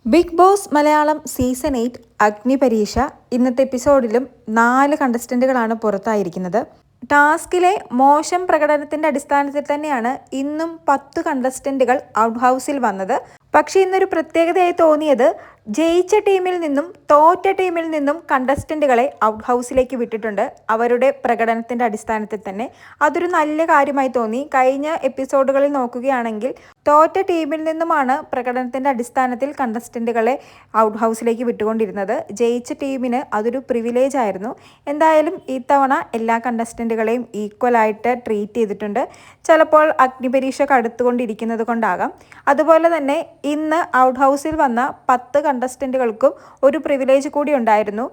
Big boss Malayalam season 8 അഗ്നിപരീക്ഷ ഇന്നത്തെ എപ്പിസോഡിലും 4 കണ്ടസ്റ്റന്റുകളാണ് പുറത്തായിരിക്കുന്നത്. ടാസ്കിലെ മോശം പ്രകടനത്തിന്റെ അടിസ്ഥാനത്തിൽ തന്നെയാണ് ഇന്നും 10 കണ്ടസ്റ്റന്റുകൾ ഔട്ട് ഹൗസിൽ വന്നത്. പക്ഷേ ഇന്നൊരു പ്രത്യേകതയായി തോന്നിയത് ജയിച്ച ടീമിൽ നിന്നും തോറ്റ ടീമിൽ നിന്നും കണ്ടസ്റ്റന്റുകളെ ഔട്ട് ഹൗസിലേക്ക് വിട്ടിട്ടുണ്ട്, അവരുടെ പ്രകടനത്തിന്റെ അടിസ്ഥാനത്തിൽ തന്നെ. അതൊരു നല്ല കാര്യമായി തോന്നി. കഴിഞ്ഞ എപ്പിസോഡുകളിൽ നോക്കുകയാണെങ്കിൽ തോറ്റ ടീമിൽ നിന്നുമാണ് പ്രകടനത്തിന്റെ അടിസ്ഥാനത്തിൽ കണ്ടസ്റ്റന്റുകളെ ഔട്ട് ഹൗസിലേക്ക് വിട്ടുകൊണ്ടിരുന്നത്. ജയിച്ച ടീമിന് അതൊരു പ്രിവിലേജ് ആയിരുന്നു. എന്തായാലും ഇത്തവണ എല്ലാ കണ്ടസ്റ്റന്റുകളെയും ഈക്വലായിട്ട് ട്രീറ്റ് ചെയ്തിട്ടുണ്ട്. ചിലപ്പോൾ അഗ്നിപരീക്ഷ കടുത്തുകൊണ്ടിരിക്കുന്നത് കൊണ്ടാകാം. അതുപോലെ തന്നെ ഇന്ന് ഔട്ട് ഹൗസിൽ വന്ന 10 കണ്ടസ്റ്റന്റുകൾക്കും ഒരു പ്രിവിലേജ് കൂടി ഉണ്ടായിരുന്നു.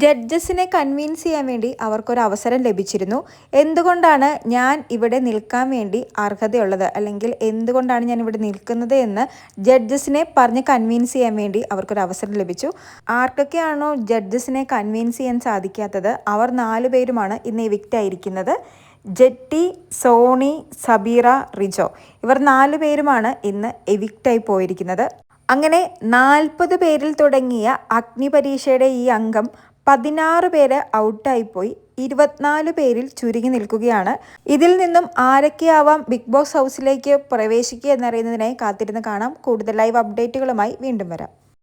ജഡ്ജസിനെ കൺവിൻസ് ചെയ്യാൻ വേണ്ടി അവർക്കൊരു അവസരം ലഭിച്ചിരുന്നു. എന്തുകൊണ്ടാണ് ഞാൻ ഇവിടെ നിൽക്കാൻ വേണ്ടി അർഹതയുള്ളത്, അല്ലെങ്കിൽ എന്തുകൊണ്ടാണ് ഞാൻ ഇവിടെ നിൽക്കുന്നത് എന്ന് ജഡ്ജസിനെ പറഞ്ഞ് കൺവിൻസ് ചെയ്യാൻ വേണ്ടി അവർക്കൊരു അവസരം ലഭിച്ചു. ആർക്കൊക്കെയാണോ ജഡ്ജസിനെ കൺവിൻസ് ചെയ്യാൻ സാധിക്കാത്തത് അവർ 4 പേരുമാണ് ഇന്ന് എവിക്റ്റ് ആയിരിക്കുന്നത്. ജെറ്റി, സോണി, സബീറ, റിജോ, ഇവർ 4 പേരുമാണ് ഇന്ന് എവിക്റ്റായി പോയിരിക്കുന്നത്. അങ്ങനെ 40 പേരിൽ തുടങ്ങിയ അഗ്നിപരീക്ഷയുടെ ഈ അംഗം 16 പേര് ഔട്ടായിപ്പോയി 24 പേരിൽ ചുരുങ്ങി നിൽക്കുകയാണ്. ഇതിൽ നിന്നും ആരൊക്കെയാവാം ബിഗ് ബോസ് ഹൗസിലേക്ക് പ്രവേശിക്കുക എന്നറിയുന്നതിനായി കാത്തിരുന്ന് കാണാം. കൂടുതൽ ലൈവ് അപ്ഡേറ്റുകളുമായി വീണ്ടും വരാം.